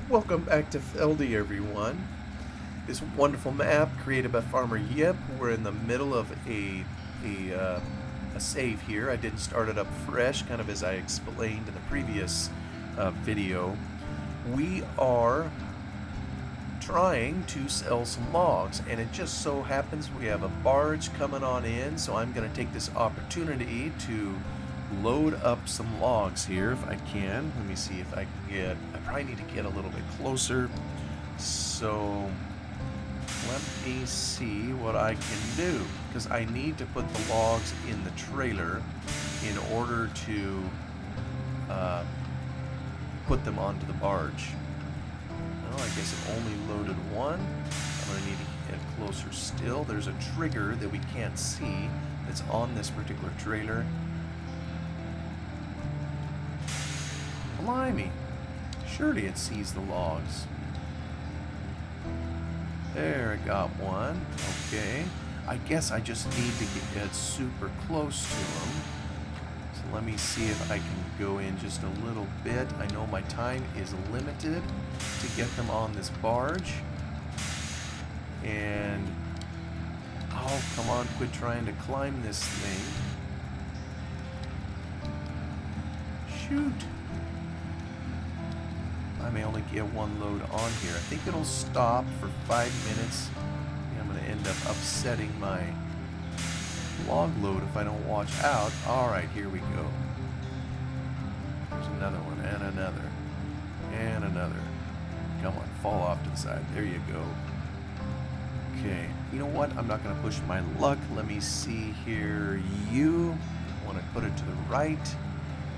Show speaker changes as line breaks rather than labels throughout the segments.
Welcome back to Feldy, everyone. This wonderful map created by Farmer Yip. We're in the middle of a save here. I didn't start it up fresh, kind of as I explained in the previous video. We are trying to sell some logs, and it just so happens we have a barge coming on in, so I'm going to take this opportunity to load up some logs here if I can. Let me see if I can get, I probably need to get a little bit closer, so let me see what I can do, because I need to put the logs in the trailer in order to put them onto the barge. Well, I guess it only loaded one. I'm going to need to get closer still. There's a trigger that we can't see that's on this particular trailer. Blimey. Surely it sees the logs. There, I got one. Okay. I guess I just need to get super close to them. So let me see if I can go in just a little bit. I know my time is limited to get them on this barge. And oh, come on, quit trying to climb this thing. Shoot. I may only get one load on here. I think it'll stop for 5 minutes. I'm going to end up upsetting my log load if I don't watch out. Alright, here we go. There's another one, and another, and another. Come on, fall off to the side. There you go. Okay, you know what? I'm not going to push my luck. Let me see here. You want to put it to the right.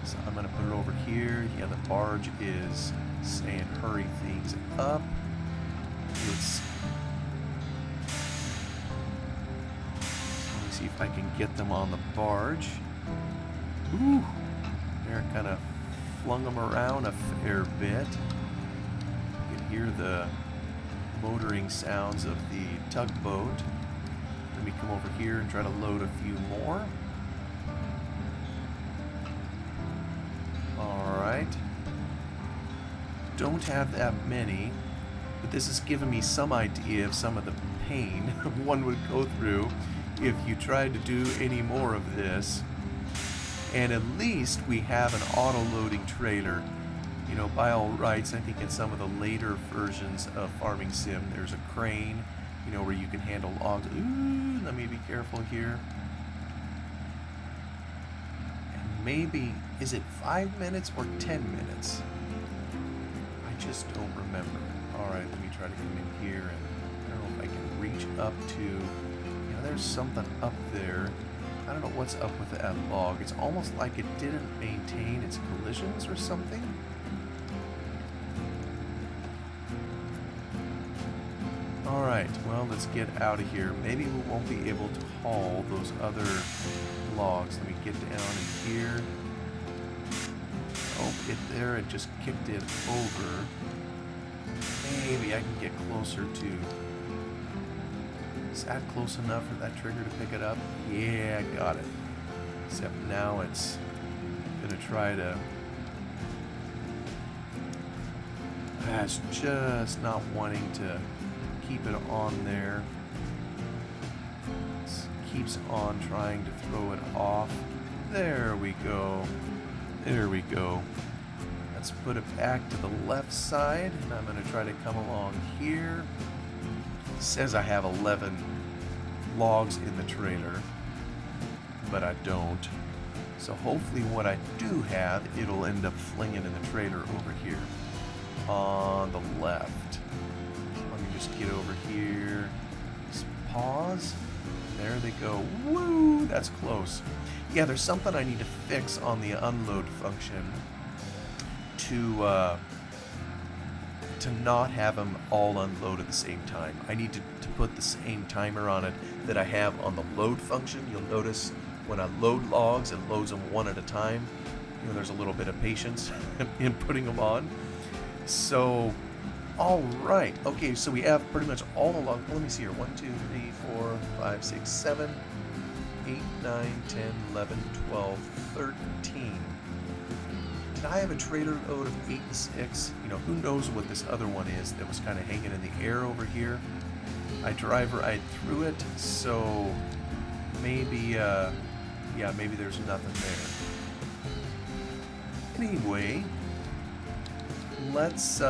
So I'm going to put it over here. Yeah, the barge is saying hurry things up. Let me see if I can get them on the barge. Ooh, there, kind of flung them around a fair bit. You can hear the motoring sounds of the tugboat. Let me come over here and try to load a few more. Alright. Don't have that many, but this has given me some idea of some of the pain one would go through if you tried to do any more of this. And at least we have an auto-loading trailer. You know, by all rights, I think in some of the later versions of Farming Sim, there's a crane, you know, where you can handle logs. Ooh, let me be careful here. And maybe, is it 5 minutes or 10 minutes? I just don't remember. Alright, let me try to come in here, and I don't know if I can reach up to, you know, there's something up there. I don't know what's up with that log. It's almost like it didn't maintain its collisions or something. Alright, well, let's get out of here. Maybe we won't be able to haul those other logs. Let me get down in here. Oh, it just kicked it over. Maybe I can get closer to... Is that close enough for that trigger to pick it up? Yeah, I got it. Except now it's gonna try to... It's just not wanting to keep it on there. It keeps on trying to throw it off. There we go. There we go. Let's put it back to the left side, and I'm going to try to come along here. It says I have 11 logs in the trailer, but I don't. So hopefully what I do have, it'll end up flinging in the trailer over here on the left. Let me just get over here. Just pause. There they go. Woo! That's close. Yeah, there's something I need to fix on the unload function to not have them all unload at the same time. I need to put the same timer on it that I have on the load function. You'll notice when I load logs, it loads them one at a time. You know, there's a little bit of patience in putting them on. So All right. Okay, so we have pretty much all the logs. Let me see here. 1, 2, 3, 4, 5, 6, 7, 8, 9, 10, 11, 12, 13. Did I have a trailer load of 8 and 6? You know, who knows what this other one is that was kind of hanging in the air over here. I drive right through it, so maybe, yeah, maybe there's nothing there. Anyway, let's,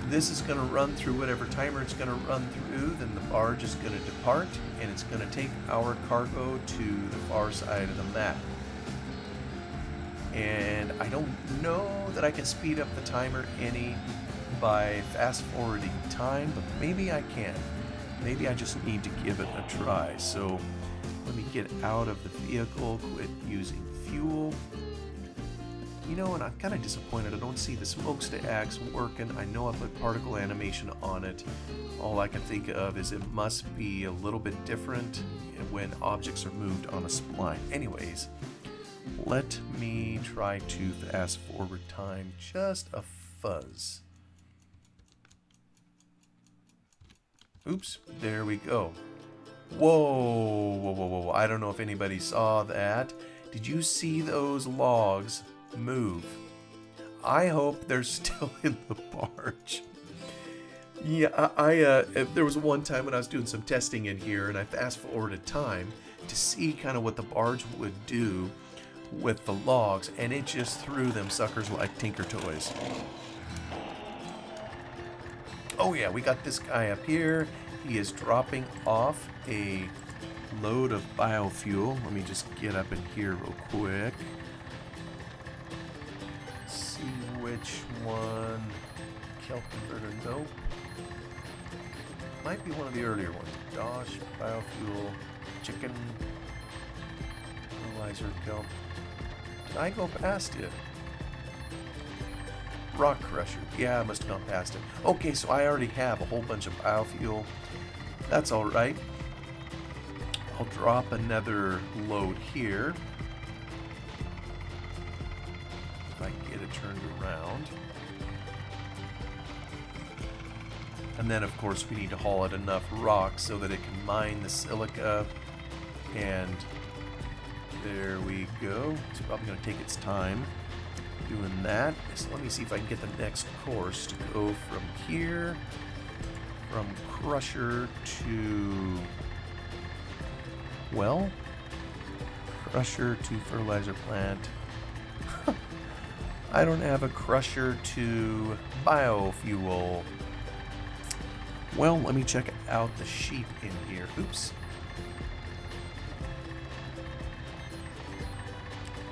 this is going to run through whatever timer it's going to run through, then the barge is going to depart, and it's going to take our cargo to the far side of the map. And I don't know that I can speed up the timer any by fast forwarding time, but maybe I can. Maybe I just need to give it a try. So let me get out of the vehicle, quit using fuel. You know, and I'm kind of disappointed I don't see the smokestacks working. I know I put particle animation on it. All I can think of is it must be a little bit different when objects are moved on a spline. Anyways, let me try to fast forward time just a fuzz. Oops, there we go. Whoa, whoa, whoa, whoa. I don't know if anybody saw that. Did you see those logs move? I hope they're still in the barge. Yeah, there was one time when I was doing some testing in here and I fast forwarded time to see kind of what the barge would do with the logs, and it just threw them suckers like Tinker Toys. Oh yeah, we got this guy up here. He is dropping off a load of biofuel. Let me just get up in here real quick. See which one. Kelp converter, nope. Might be one of the earlier ones. Dosh, biofuel, chicken, fertilizer, kelp. Did I go past it? Rock crusher. Yeah, I must have gone past it. Okay, so I already have a whole bunch of biofuel. That's alright. I'll drop another load here. If I get it turned around. And then, of course, we need to haul it enough rock so that it can mine the silica. And there we go. It's probably going to take its time doing that. So let me see if I can get the next course to go from here, from crusher to, well, crusher to fertilizer plant. I don't have a crusher to biofuel. Well, let me check out the sheep in here. Oops.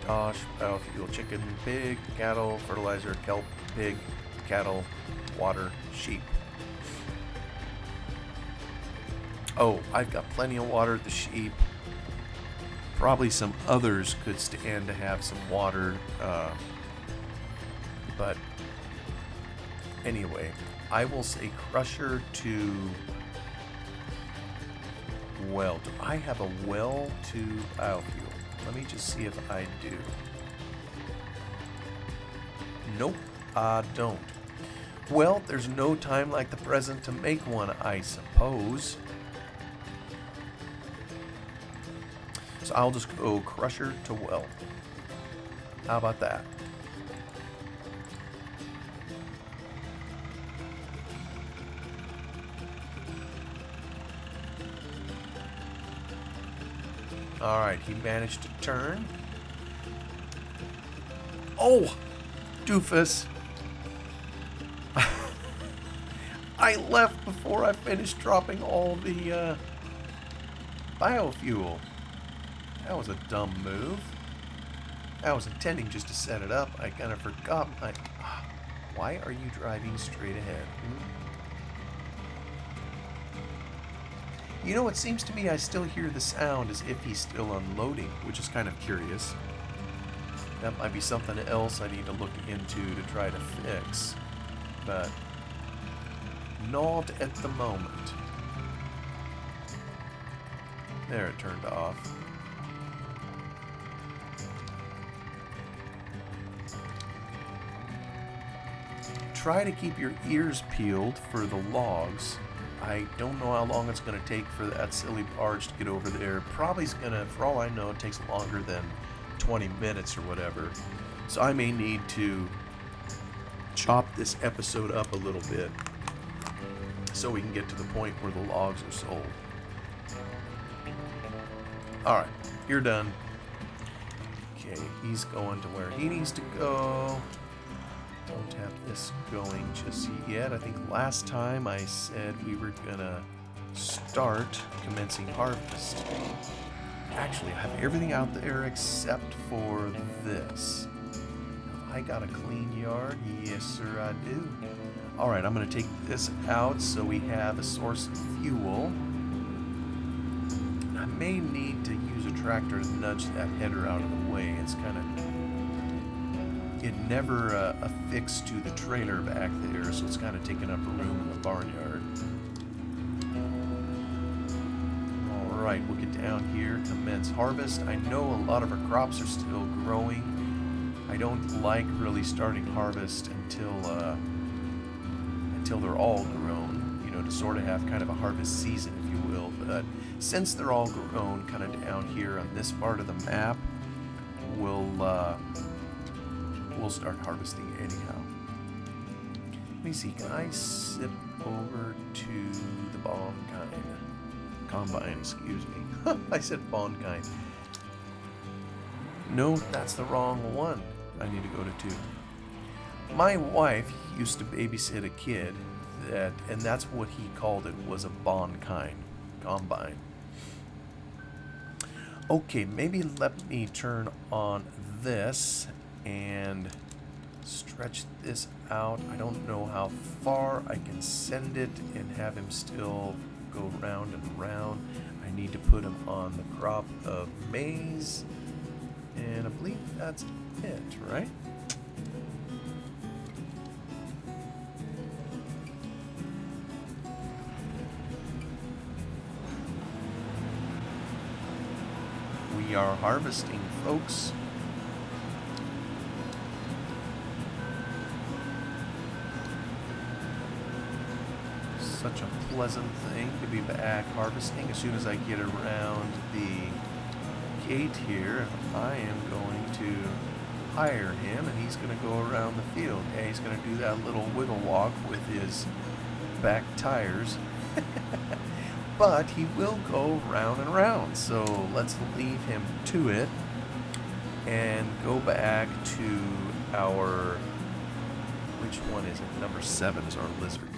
Dosh, biofuel, chicken, pig, cattle, fertilizer, kelp, pig, cattle, water, sheep. Oh, I've got plenty of water at the sheep. Probably some others could stand to have some water. But anyway, I will say crusher to well. Do I have a well to biofuel? Let me just see if I do. Nope, I don't. Well, there's no time like the present to make one, I suppose. So I'll just go crusher to well. How about that? Alright, he managed to turn. Oh! Doofus! I left before I finished dropping all the biofuel. That was a dumb move. I was intending just to set it up. I kind of forgot. Why are you driving straight ahead? You know, it seems to me I still hear the sound as if he's still unloading, which is kind of curious. That might be something else I need to look into to try to fix, but not at the moment. There, it turned off. try to keep your ears peeled for the logs. I don't know how long it's going to take for that silly barge to get over there. Probably is going to, for all I know, it takes longer than 20 minutes or whatever. So I may need to chop this episode up a little bit so we can get to the point where the logs are sold. Alright, you're done. Okay, he's going to where he needs to go. Don't have this going just yet. I think last time I said we were gonna start commencing harvest. Actually, I have everything out there except for this. I got a clean yard. Yes, sir, I do. All right, I'm gonna take this out so we have a source of fuel. I may need to use a tractor to nudge that header out of the way. It's kind of... It never affixed to the trailer back there, so it's kind of taking up room in the barnyard. Alright, we'll get down here, commence harvest. I know a lot of our crops are still growing. I don't like really starting harvest until they're all grown, you know, to sort of have kind of a harvest season, if you will. But since they're all grown kind of down here on this part of the map, we'll start harvesting anyhow. Let me see, can I zip over to the combine, excuse me. I said bondkine. No, that's the wrong one. I need to go to 2. My wife used to babysit a kid and that's what he called it, was a combine. Okay, maybe let me turn on this and stretch this out. I don't know how far I can send it and have him still go round and round. I need to put him on the crop of maize, and I believe that's it, right? We are harvesting, folks. Such a pleasant thing to be back harvesting. As soon as I get around the gate here, I am going to hire him and he's going to go around the field. Yeah, he's going to do that little wiggle walk with his back tires. But he will go round and round, so let's leave him to it and go back to our, which one is it? Number 7 is our lizard.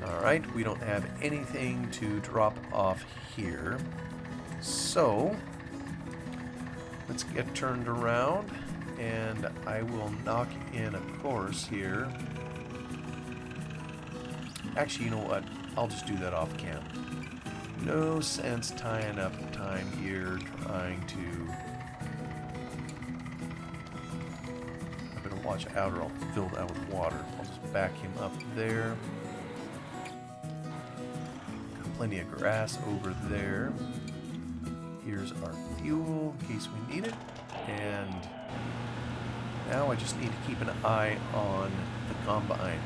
Alright, we don't have anything to drop off here, so let's get turned around and I will knock in a course here. Actually, you know what? I'll just do that off cam. No sense tying up time here trying to... I better watch out or I'll fill that with water. I'll just back him up there. Got plenty of grass over there. Here's our fuel in case we need it. And now I just need to keep an eye on the combine.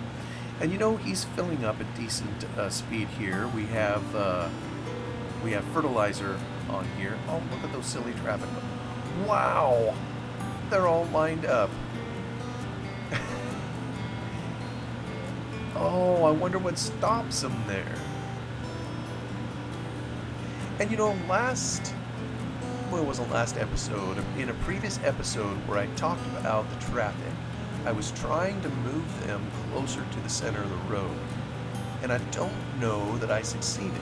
And you know, he's filling up at decent speed here. We have fertilizer on here. Oh, look at those silly traffic. Wow! They're all lined up. Oh, I wonder what stops them there. And you know, well, it wasn't last episode. In a previous episode where I talked about the traffic, I was trying to move them closer to the center of the road, and I don't know that I succeeded.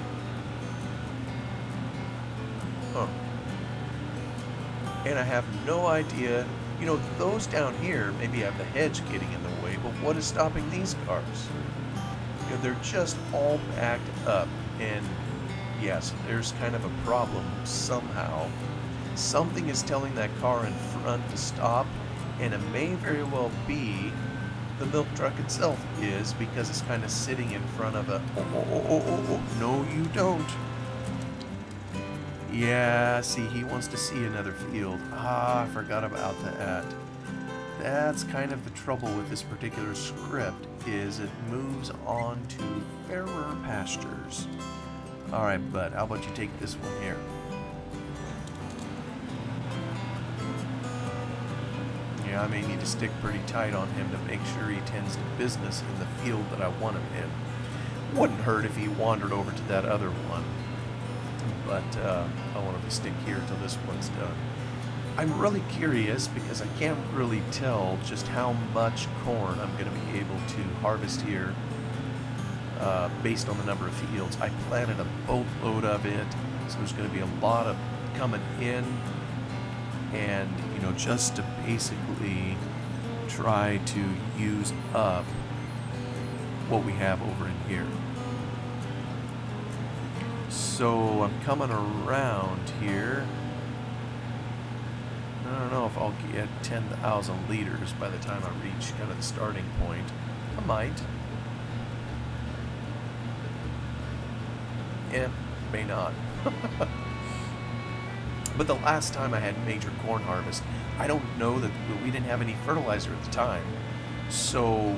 And I have no idea, you know, those down here maybe have the hedge getting in the way, but what is stopping these cars? You know, they're just all backed up, and yes, there's kind of a problem somehow. Something is telling that car in front to stop, and it may very well be the milk truck itself is, because it's kind of sitting in front of a... Oh, no you don't. Yeah, see, he wants to see another field. Ah, I forgot about that. That's kind of the trouble with this particular script, is it moves on to fairer pastures. Alright, bud, how about you take this one here? Yeah, I may need to stick pretty tight on him to make sure he tends to business in the field that I want him in. Wouldn't hurt if he wandered over to that other one, but I want him to stick here till this one's done. I'm really curious because I can't really tell just how much corn I'm going to be able to harvest here based on the number of fields. I planted a boatload of it, so there's going to be a lot of coming in, and you know, just to basically try to use up what we have over in here. So I'm coming around here. I don't know if I'll get 10,000 liters by the time I reach kind of the starting point. I might. Yeah, may not. But the last time I had major corn harvest, I don't know that we didn't have any fertilizer at the time. So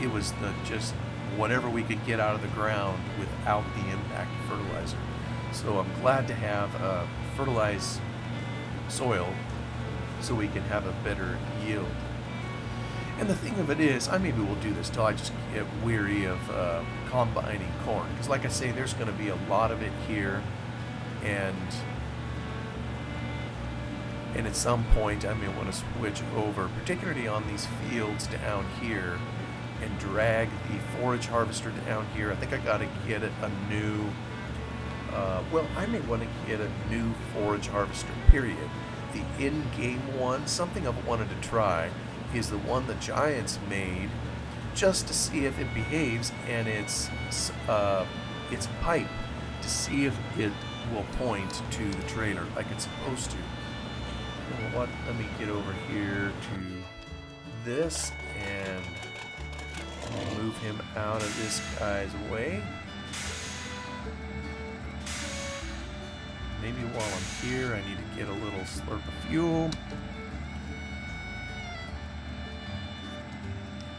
it was just whatever we could get out of the ground without the impact of fertilizer. So I'm glad to have fertilized soil so we can have a better yield. And the thing of it is, maybe we'll do this till I just get weary of combining corn. Because like I say, there's going to be a lot of it here. And at some point, I may want to switch over, particularly on these fields down here, and drag the forage harvester down here. I think I got to get it a new, I may want to get a new forage harvester, period. The in-game one, something I've wanted to try, is the one the Giants made, just to see if it behaves, and it's pipe, to see if it will point to the trailer like it's supposed to. You know what? Let me get over here to this and move him out of this guy's way. Maybe while I'm here, I need to get a little slurp of fuel.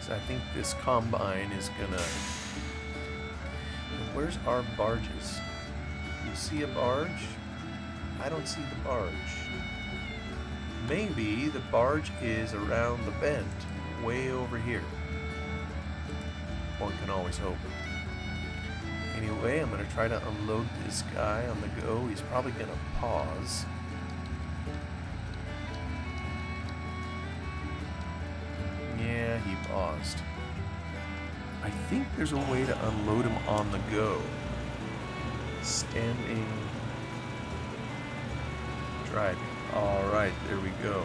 So I think this combine is gonna... Where's our barges? You see a barge? I don't see the barge. Maybe the barge is around the bend, way over here. One can always hope. Anyway, I'm going to try to unload this guy on the go. He's probably going to pause. Yeah, he paused. I think there's a way to unload him on the go. Standing, driving. All right, there we go.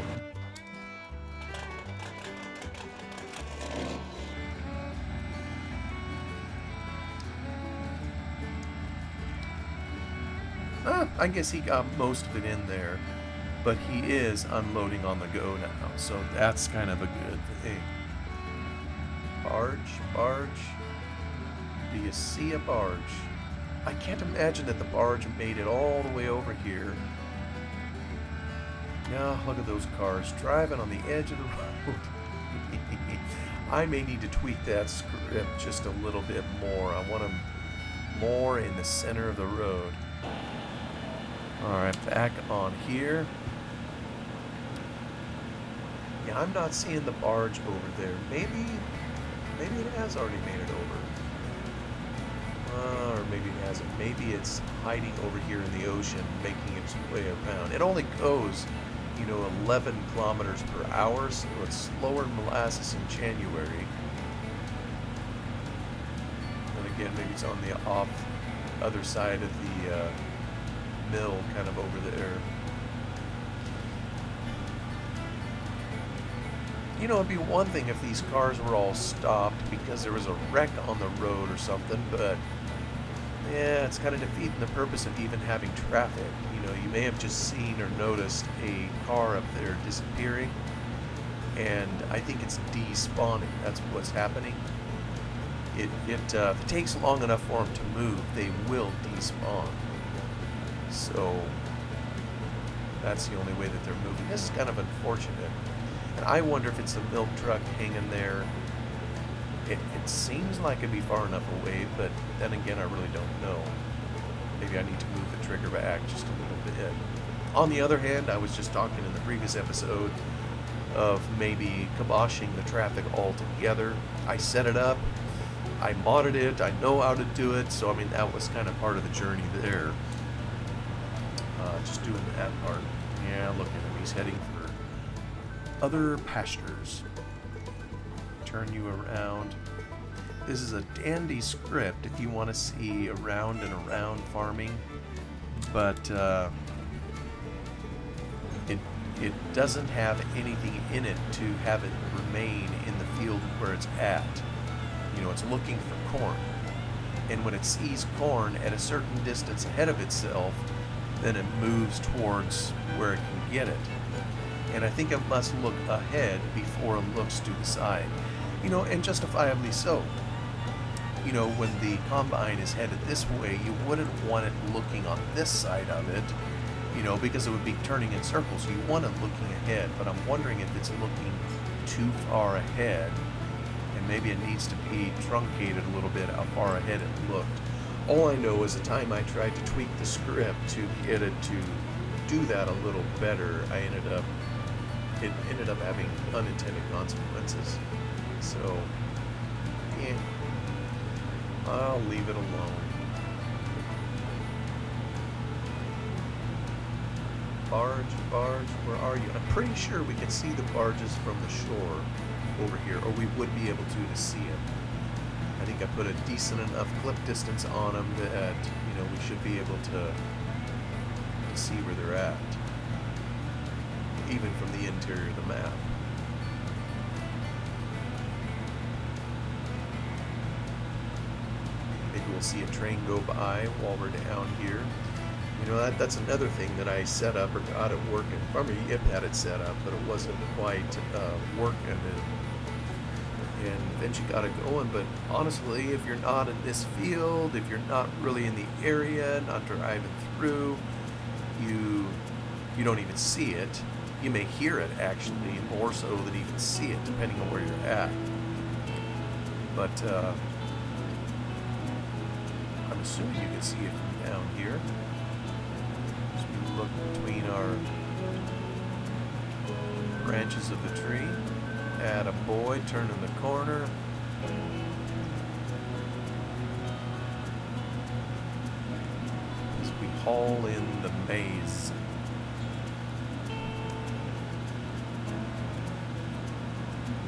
I guess he got most of it in there, but he is unloading on the go now, so that's kind of a good thing. Barge, barge. Do you see a barge? I can't imagine that the barge made it all the way over here. Now, look at those cars driving on the edge of the road. I may need to tweak that script just a little bit more. I want them more in the center of the road. Alright, back on here. Yeah, I'm not seeing the barge over there. Maybe it has already made it over. Or maybe it hasn't. Maybe it's hiding over here in the ocean, making its way around. It only goes, 11 kilometers per hour, so it's slower than molasses in January. And again, maybe it's on the other side of the mill, kind of over there. It'd be one thing if these cars were all stopped because there was a wreck on the road or something, but yeah, it's kind of defeating the purpose of even having traffic. You may have just seen or noticed a car up there disappearing, and I think it's despawning. That's what's happening. If it takes long enough for them to move, they will despawn. So that's the only way that they're moving. This is kind of unfortunate. And I wonder if it's a milk truck hanging there. It seems like it'd be far enough away, but then again, I really don't know. Maybe I need to move the trigger back just a little bit. On the other hand, I was just talking in the previous episode of maybe kiboshing the traffic altogether. I set it up, I modded it, I know how to do it, so I mean that was kind of part of the journey there. Just doing that part. Yeah, look at him, he's heading for other pastures. Turn you around. This is a dandy script if you want to see around and around farming, but it doesn't have anything in it to have it remain in the field where it's at. You know, it's looking for corn, and when it sees corn at a certain distance ahead of itself, then it moves towards where it can get it. And I think it must look ahead before it looks to the side. You know, and justifiably so. You know, when the combine is headed this way, you wouldn't want it looking on this side of it, you know, because it would be turning in circles. So you want it looking ahead, but I'm wondering if it's looking too far ahead, and maybe it needs to be truncated a little bit how far ahead it looked. All I know is the time I tried to tweak the script to get it to do that a little better, it ended up having unintended consequences. So, yeah, I'll leave it alone. Barge, where are you? I'm pretty sure we can see the barges from the shore over here, or we would be able to see them. I think I put a decent enough clip distance on them that, you know, we should be able to see where they're at, even from the interior of the map. Maybe we'll see a train go by while we're down here. You know, that's another thing that I set up or got it working. Farmer Yip had it set up, but it wasn't quite working. And eventually got it going. But honestly, if you're not in this field, if you're not really in the area, not driving through, you don't even see it. You may hear it actually, more so than even see it, depending on where you're at. But I'm assuming you can see it from down here. As we look between our branches of the tree. Atta boy, turning the corner. As we haul in the maize.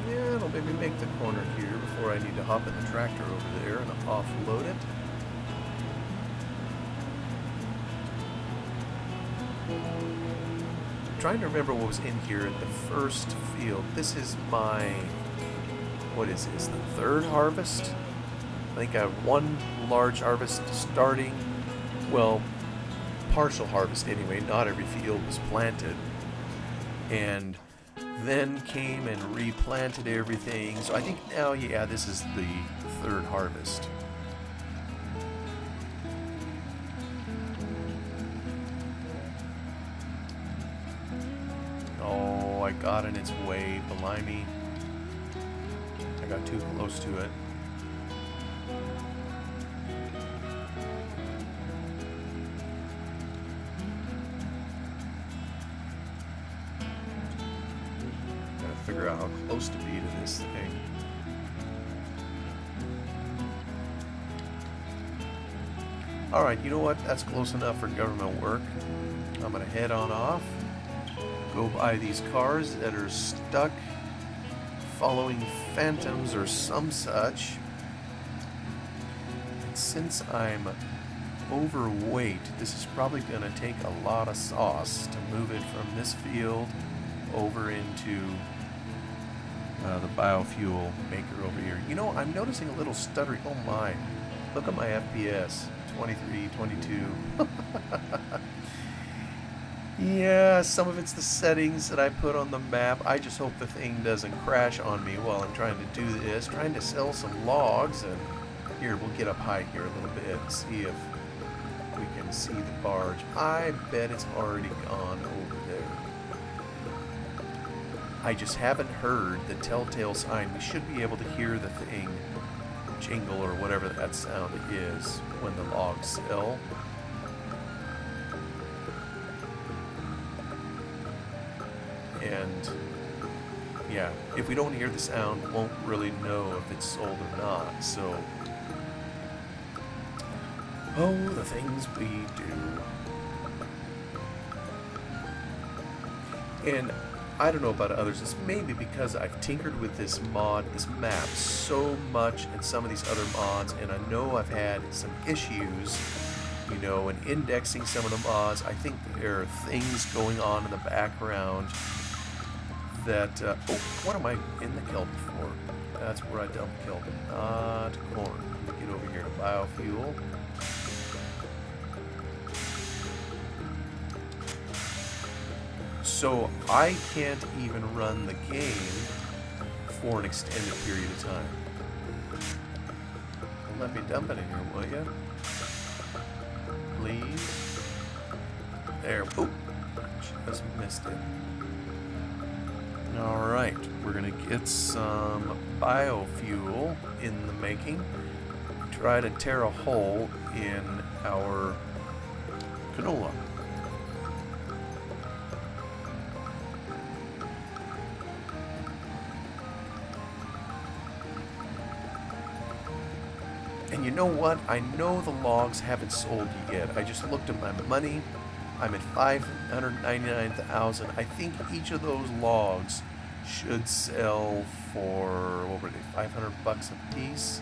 Yeah, it'll maybe make the corner here before I need to hop in the tractor over there and offload it. Trying to remember what was in here at the first field. This is my, what is this, the third harvest? I think I have one large harvest starting, well, partial harvest anyway, not every field was planted. And then came and replanted everything. So I think now, yeah, this is the third harvest. Oh, I got in its way, blimey. I got too close to it. Gotta figure out how close to be to this thing. Alright, you know what? That's close enough for government work. I'm gonna head on off. Go by these cars that are stuck following phantoms or some such. And since I'm overweight, this is probably going to take a lot of sauce to move it from this field over into the biofuel maker over here. You know, I'm noticing a little stuttering. Oh my, look at my FPS, 23, 22. Yeah, some of it's the settings that I put on the map. I just hope the thing doesn't crash on me while I'm trying to do this. Trying to sell some logs, and here, we'll get up high here a little bit and see if we can see the barge. I bet it's already gone over there. I just haven't heard the telltale sign. We should be able to hear the thing jingle or whatever that sound is when the logs sell. And yeah, if we don't hear the sound, we won't really know if it's sold or not. So, oh, the things we do. And I don't know about others, it's maybe because I've tinkered with this map so much and some of these other mods, and I know I've had some issues, you know, in indexing some of the mods. I think there are things going on in the background that, oh, what am I in the kelp for? That's where I dump kelp, not corn. Let me get over here to biofuel. So I can't even run the game for an extended period of time. Let me dump it in here, will ya? Please. There. Oh, just missed it. Alright, we're gonna get some biofuel in the making. Try to tear a hole in our canola. And you know what? I know the logs haven't sold yet. I just looked at my money. I'm at 599,000. I think each of those logs should sell for, what were they, 500 bucks a piece?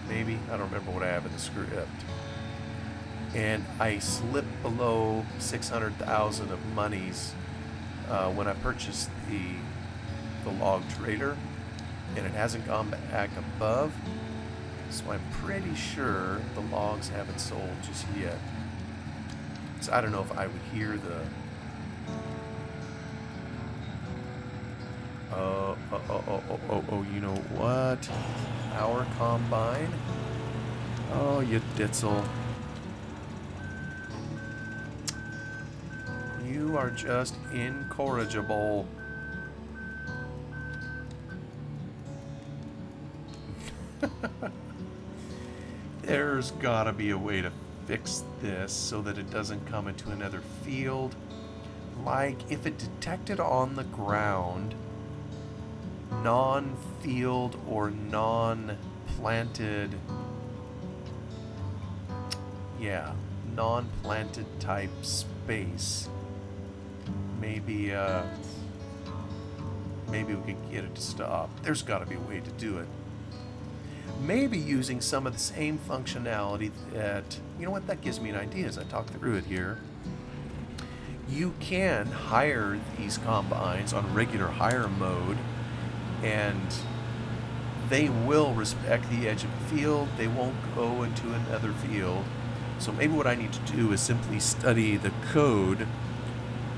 Maybe? I don't remember what I have in the script. And I slipped below 600,000 of monies when I purchased the log trader, and it hasn't gone back above. So I'm pretty sure the logs haven't sold just yet. So I don't know if I would hear the... Oh, you know what? Our combine? Oh, you ditzel. You are just incorrigible. There's gotta be a way to fix this so that it doesn't come into another field. Like if it detected on the ground non-field or non-planted, yeah, non-planted type space, maybe maybe we could get it to stop. There's gotta be a way to do it. Maybe using some of the same functionality that, you know what, that gives me an idea as I talk through it here. You can hire these combines on regular hire mode, and they will respect the edge of the field. They won't go into another field. So maybe what I need to do is simply study the code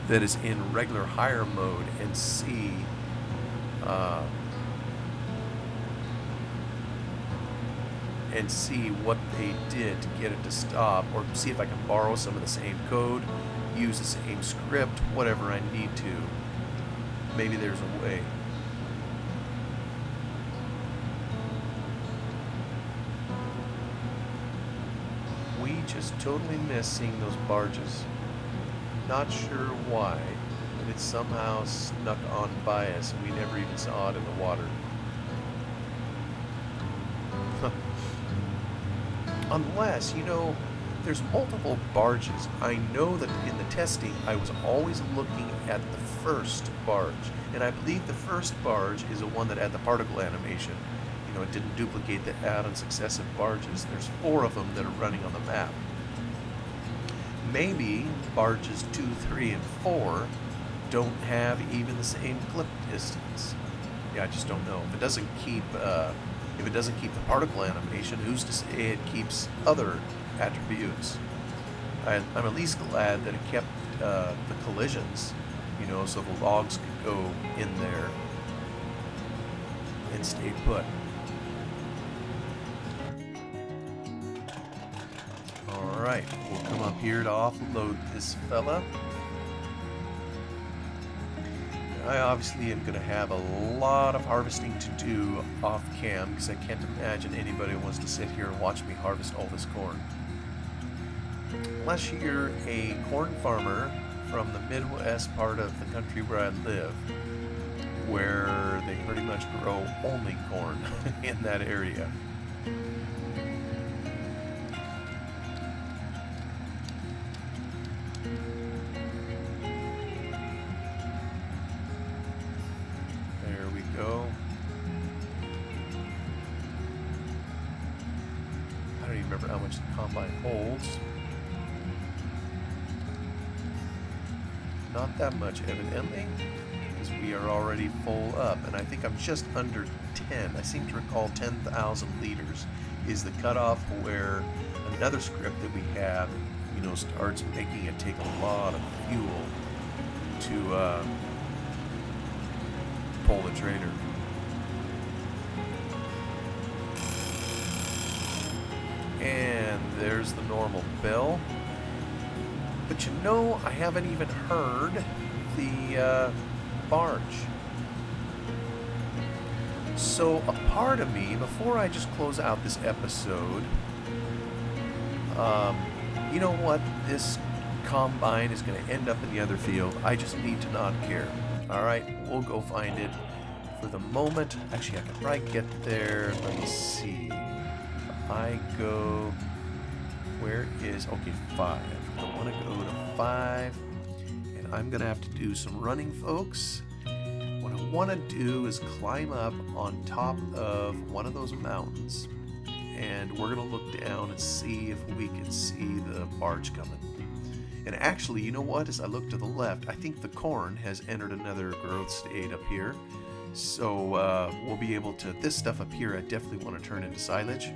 that is in regular hire mode and see what they did to get it to stop, or see if I can borrow some of the same code, use the same script, whatever I need to. Maybe there's a way. We just totally missed seeing those barges. Not sure why, but it somehow snuck on by us and we never even saw it in the water. Unless, you know, there's multiple barges. I know that in the testing, I was always looking at the first barge. And I believe the first barge is the one that had the particle animation. You know, it didn't duplicate the add on successive barges. There's 4 of them that are running on the map. Maybe barges 2, 3, and 4 don't have even the same clip distance. Yeah, I just don't know. If it doesn't keep the particle animation, who's to say it keeps other attributes? I'm at least glad that it kept the collisions, you know, so the logs could go in there and stay put. Alright, we'll come up here to offload this fella. I obviously am going to have a lot of harvesting to do off cam because I can't imagine anybody wants to sit here and watch me harvest all this corn. Unless you're a corn farmer from the Midwest part of the country where I live, where they pretty much grow only corn in that area. There we go. I don't even remember how much the combine holds. Not that much, evidently, because we are already full up, and I think I'm just under 10. I seem to recall 10,000 liters is the cutoff where another script that we have, you know, starts making it take a lot of fuel to pull the trailer. And there's the normal bell. But you know, I haven't even heard the barge. So a part of me, before I just close out this episode, you know what? This combine is going to end up in the other field. I just need to not care. All right, we'll go find it. For the moment, actually, I can probably get there. Let me see. If I go, where is, okay, 5. I want to go to 5, and I'm going to have to do some running, folks. What I want to do is climb up on top of one of those mountains, and we're going to look down and see if we can see the barge coming. And actually, you know what? As I look to the left, I think the corn has entered another growth state up here. So we'll be able to, this stuff up here, I definitely want to turn into silage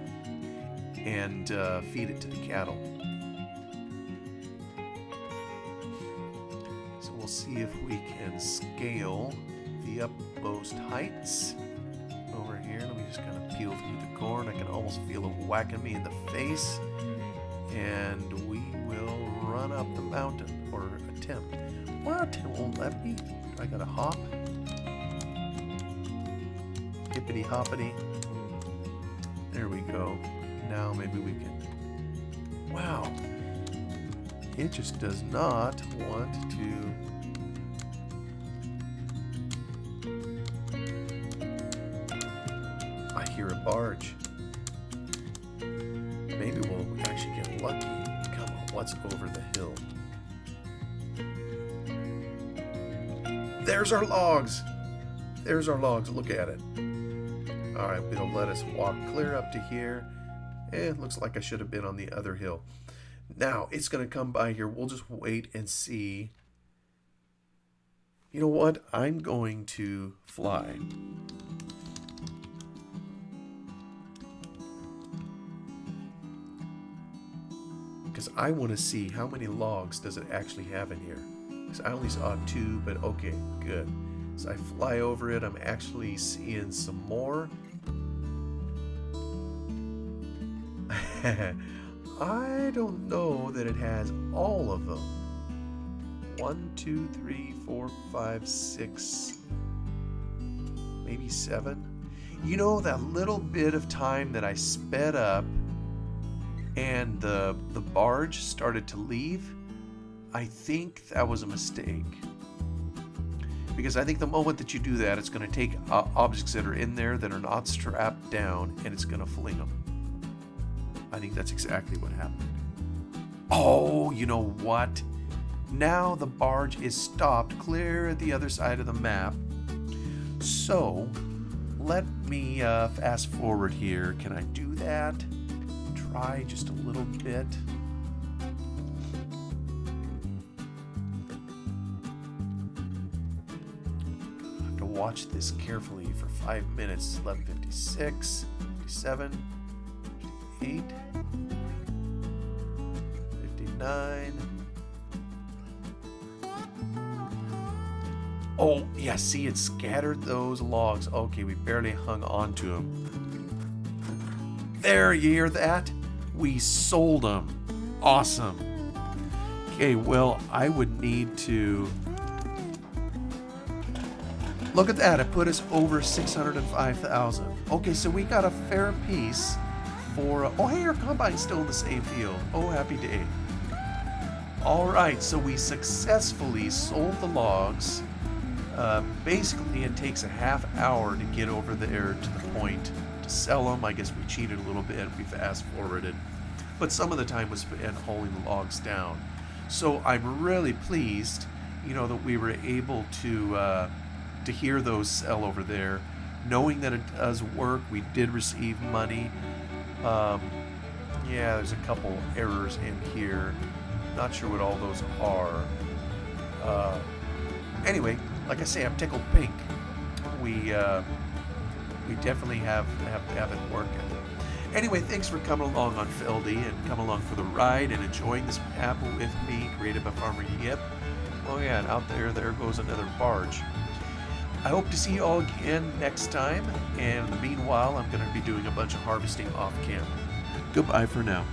and feed it to the cattle. So we'll see if we can scale the utmost heights over here. Let me just kind of peel through the corn. I can almost feel it whacking me in the face. And we will run up the mountain, or attempt. What? It won't let me? I gotta hop. Hippity hoppity. There we go. Now maybe we can. Wow. It just does not want to. I hear a barge. Maybe we'll actually get lucky. Come on, what's over the hill? There's our logs. There's our logs. Look at it. All right, it'll let us walk clear up to here. It looks like I should have been on the other hill. Now, it's going to come by here. We'll just wait and see. You know what? I'm going to fly. Because I want to see how many logs does it actually have in here. Because I only saw 2, but okay, good. As I fly over it, I'm actually seeing some more. I don't know that it has all of them. 1, 2, 3, 4, 5, 6, maybe 7. You know, that little bit of time that I sped up and the barge started to leave, I think that was a mistake. Because I think the moment that you do that, it's going to take objects that are in there that are not strapped down, and it's going to fling them. I think that's exactly what happened. Oh, you know what? Now the barge is stopped clear at the other side of the map. So, let me fast forward here. Can I do that? Try just a little bit. I have to watch this carefully for 5 minutes. 11:56, 57, 58, 59. Oh, yeah, see, it scattered those logs. Okay, we barely hung on to them. There, you hear that? We sold them. Awesome. Okay, well, I would need to Look at that, it put us over 605,000. Okay, so we got a fair piece for, oh hey, our combine's still in the same field. Oh, happy day. All right, so we successfully sold the logs. Basically, it takes a half hour to get over there to the point to sell them. I guess we cheated a little bit, we fast forwarded. But some of the time was spent hauling the logs down. So I'm really pleased, you know, that we were able to hear those sell over there, knowing that it does work. We did receive money. Yeah, there's a couple errors in here. Not sure what all those are. Anyway, like I say, I'm tickled pink. We definitely have it working. Anyway, thanks for coming along on Feldy and coming along for the ride and enjoying this map with me, created by Farmer Yip. Oh yeah, and out there goes another barge. I hope to see you all again next time, and in the meanwhile, I'm going to be doing a bunch of harvesting off camp. Goodbye for now.